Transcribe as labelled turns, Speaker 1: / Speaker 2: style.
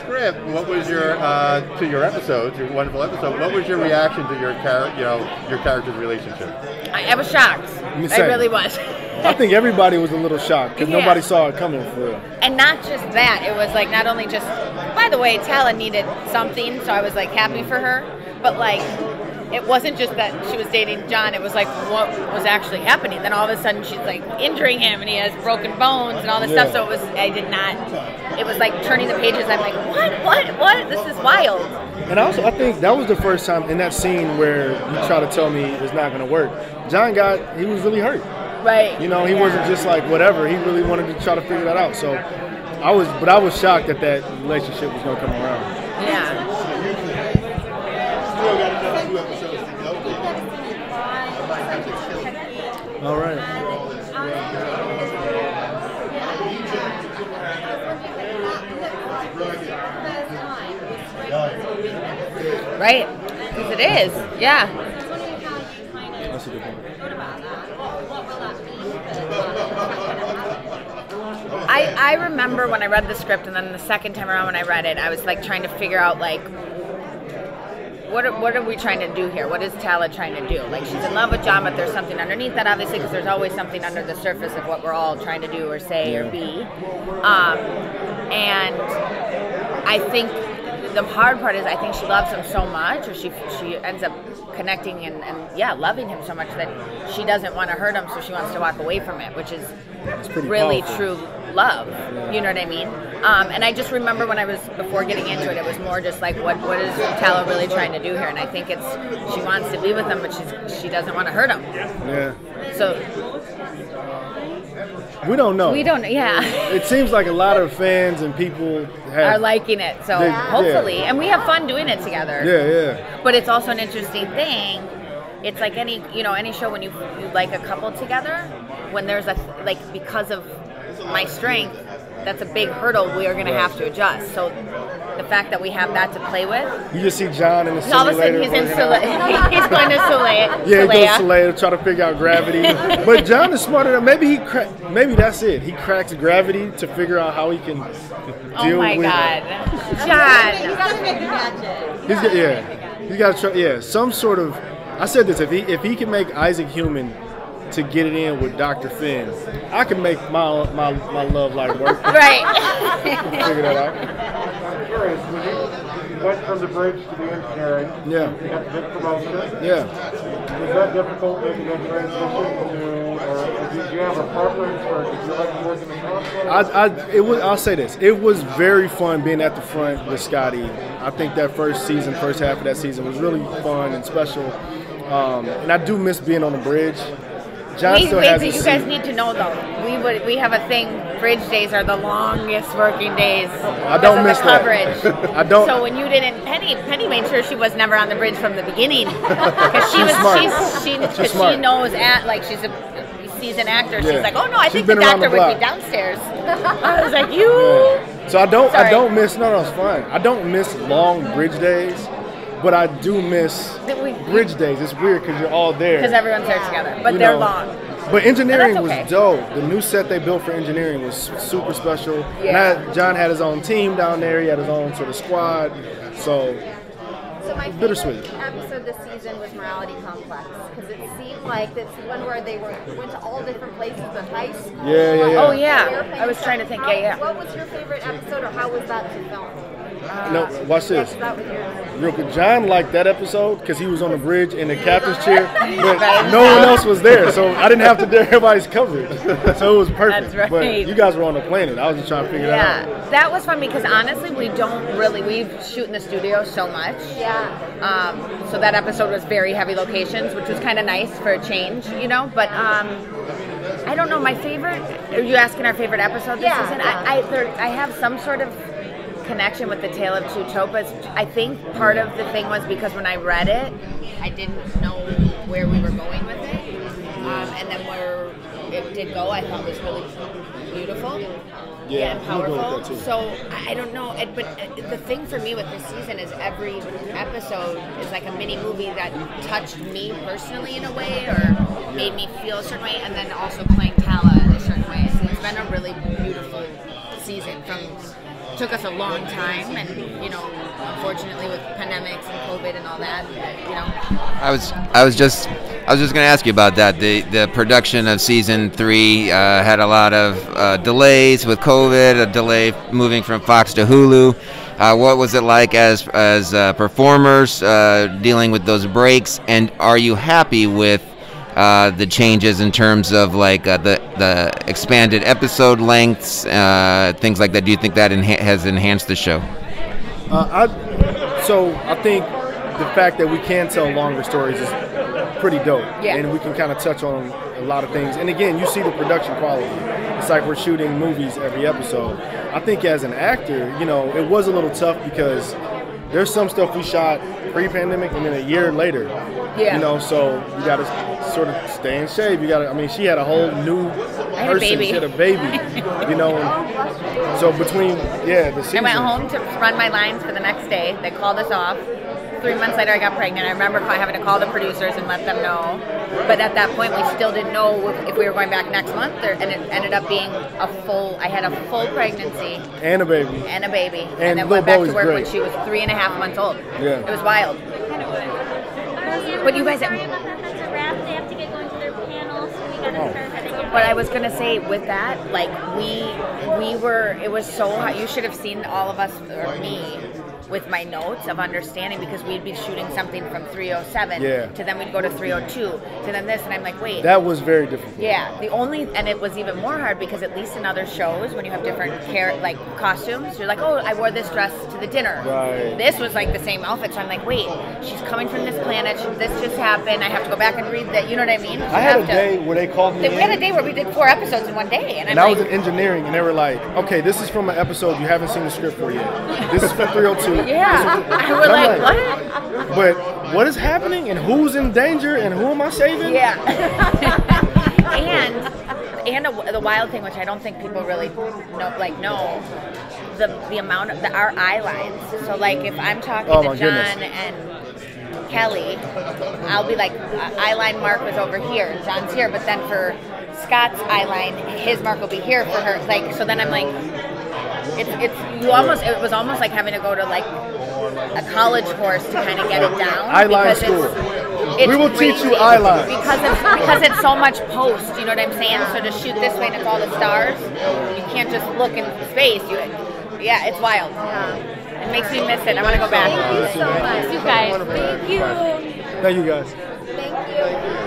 Speaker 1: script, what was your to your episodes, your wonderful episode? What was your reaction to your your character's relationship?
Speaker 2: I was shocked. I really was.
Speaker 3: I think everybody was a little shocked because nobody saw it coming for real.
Speaker 2: And not just that, it was like not only just. By the way, Talla needed something, so I was like happy for her. But like, it wasn't just that she was dating John. It was like what was actually happening. Then all of a sudden she's like injuring him, and he has broken bones and all this stuff. So it was. I did not. It was like turning the pages. I'm like, what? This is wild.
Speaker 3: And also, I think that was the first time in that scene where you try to tell me it's not going to work. John he was really hurt.
Speaker 2: Right.
Speaker 3: You know, he wasn't just like whatever. He really wanted to try to figure that out. So I was shocked that relationship was going to come around.
Speaker 2: Yeah.
Speaker 3: All right.
Speaker 2: Right. Because it is. Yeah.
Speaker 3: That's a good point.
Speaker 2: I remember when I read the script, and then the second time around when I read it, I was like trying to figure out like what are we trying to do here? What is Talla trying to do? Like, she's in love with John, but there's something underneath that, obviously, because there's always something under the surface of what we're all trying to do or say or be. And I think the hard part is I think she loves him so much, or she ends up connecting and loving him so much that she doesn't want to hurt him, so she wants to walk away from it, which is really true love. You know what I mean? And I just remember when I was, before getting into it was more just like, what is Talla really trying to do here? And I think it's, she wants to be with him, but she doesn't want to hurt him.
Speaker 3: Yeah.
Speaker 2: So
Speaker 3: we don't know.
Speaker 2: It
Speaker 3: seems like a lot of fans and people
Speaker 2: are liking it. So hopefully, and we have fun doing it together.
Speaker 3: Yeah.
Speaker 2: But it's also an interesting thing. It's like any show when you like a couple together, when there's because of my strength, that's a big hurdle we are going to have to adjust. So the fact that we have that to play with.
Speaker 3: You just see John in the simulator.
Speaker 2: All of a sudden he's in he's going to Soleil.
Speaker 3: Yeah, he goes to Soleil to try to figure out gravity. But John is smarter than maybe that's it. He cracks gravity to figure out how he can deal with.
Speaker 2: Oh my God, John!
Speaker 4: He's got to make the magic.
Speaker 3: He's got to try. Yeah, some sort of. I said this: if he can make Isaac human to get it in with Dr. Finn, I can make my love life work.
Speaker 2: Right.
Speaker 3: Figure that out.
Speaker 5: Curious, when you went from the bridge to the engineering, you got the big promotion.
Speaker 3: Yeah.
Speaker 5: Was that difficult making that transition to, or did you have a preference, or did you like working in conflict?
Speaker 3: I'll say this: it was very fun being at the front with Scotty. I think that first half of that season was really fun and special, and I do miss being on the bridge. John
Speaker 2: you guys need to know though. We have a thing. Bridge days are the longest working days.
Speaker 3: I don't miss
Speaker 2: coverage.
Speaker 3: That. I don't.
Speaker 2: So when you didn't, Penny made sure she was never on the bridge from the beginning because she knows she's a seasoned actor. She's like, oh no, I think the doctor would be downstairs. I was like, you.
Speaker 3: Yeah. So I don't miss. No, it's fine. I don't miss long bridge days. But I do miss bridge days. It's weird because you're all there.
Speaker 2: Because everyone's there together. But they're long.
Speaker 3: But engineering was dope. The new set they built for engineering was super special.
Speaker 2: Yeah.
Speaker 3: John had his own team down there. He had his own sort of squad. So
Speaker 4: my favorite episode this season was Morality Complex. Because it seemed like this one where they went to all different places with high school.
Speaker 3: Yeah.
Speaker 2: Oh, yeah. I was trying to think,
Speaker 4: What was your favorite episode, or how was that to film?
Speaker 3: No, watch this. Real quick, John liked that episode because he was on the bridge in the captain's chair, but no one else was there, so I didn't have to do everybody's coverage. So it was perfect.
Speaker 2: That's right.
Speaker 3: But you guys were on the planet. I was just trying to figure that out.
Speaker 2: Yeah, that was fun because honestly, we shoot in the studio so much.
Speaker 4: Yeah.
Speaker 2: So that episode was very heavy locations, which was kind of nice for a change, But I don't know. My favorite. Are you asking our favorite episode this season? I have some sort of connection with the Tale of Two Topas. I think part of the thing was because when I read it, I didn't know where we were going with it, and then where it did go, I thought was really beautiful and powerful. So I don't know, but the thing for me with this season is every episode is like a mini movie that touched me personally in a way, or made me feel a certain way, and then also playing Talla in a certain way. So it's been a really beautiful season from took us a long time, and unfortunately with pandemics and COVID and all that,
Speaker 6: I was just going to ask you about that. The production of season 3 had a lot of delays with COVID, a delay moving from Fox to Hulu. What was it like as performers dealing with those breaks? And are you happy with the changes in terms of like the expanded episode lengths, things like that? Do you think that has enhanced the show?
Speaker 3: I think the fact that we can tell longer stories is pretty dope.
Speaker 2: Yeah.
Speaker 3: And we can kind of touch on a lot of things. And again, you see the production quality. It's like we're shooting movies every episode. I think as an actor, it was a little tough because there's some stuff we shot pre-pandemic and then a year later.
Speaker 2: Yeah.
Speaker 3: So you got to sort of stay in shape. She had a whole new person. She had a baby. And so between, the season.
Speaker 2: I went home to run my lines for the next day. They called us off. 3 months later, I got pregnant. I remember having to call the producers and let them know. But at that point, we still didn't know if we were going back next month. And it ended up being I had a full pregnancy.
Speaker 3: And a baby.
Speaker 2: And then went back to work when she was 3.5 months old.
Speaker 3: Yeah.
Speaker 2: It was wild. But you guys...
Speaker 7: They have to get going to their panels, so we got to start heading in.
Speaker 2: But I was going to say, with that, like, it was so hot. You should have seen all of us, or me, with my notes of understanding, because we'd be shooting something from 307 to then we'd go to 302 to then this, and I'm like, wait.
Speaker 3: That was very difficult.
Speaker 2: Yeah, and it was even more hard because at least in other shows, when you have different costumes, you're like, oh, I wore this dress to the dinner.
Speaker 3: Right.
Speaker 2: This was like the same outfit, so I'm like, wait, she's coming from this planet. This just happened. I have to go back and read that. You know what I mean?
Speaker 3: I had a day where they called me.
Speaker 2: We had a day where we did 4 episodes in one day, and
Speaker 3: I was in engineering, and they were like, okay, this is from an episode you haven't seen the script for yet. This is for 302.
Speaker 2: Yeah. I was like, what?
Speaker 3: But what is happening, and who's in danger, and who am I saving?
Speaker 2: Yeah. and the wild thing, which I don't think people really know, the amount of our eye lines. So like if I'm talking to John and Kelly, I'll be like, eye line mark was over here, John's here, but then for Scott's eye line, his mark will be here for her. Like, so then I'm like, it was almost like having to go to like a college course to kind of get it down.
Speaker 3: Eyeline school. We will teach you eyeline.
Speaker 2: Because it's so much post, you know what I'm saying? So to shoot this way and it's all the stars, you can't just look in space. It's wild. It makes me miss it. I want to go back.
Speaker 4: Thank you so much.
Speaker 7: You guys. Thank you.
Speaker 3: Thank you guys.
Speaker 4: Thank you.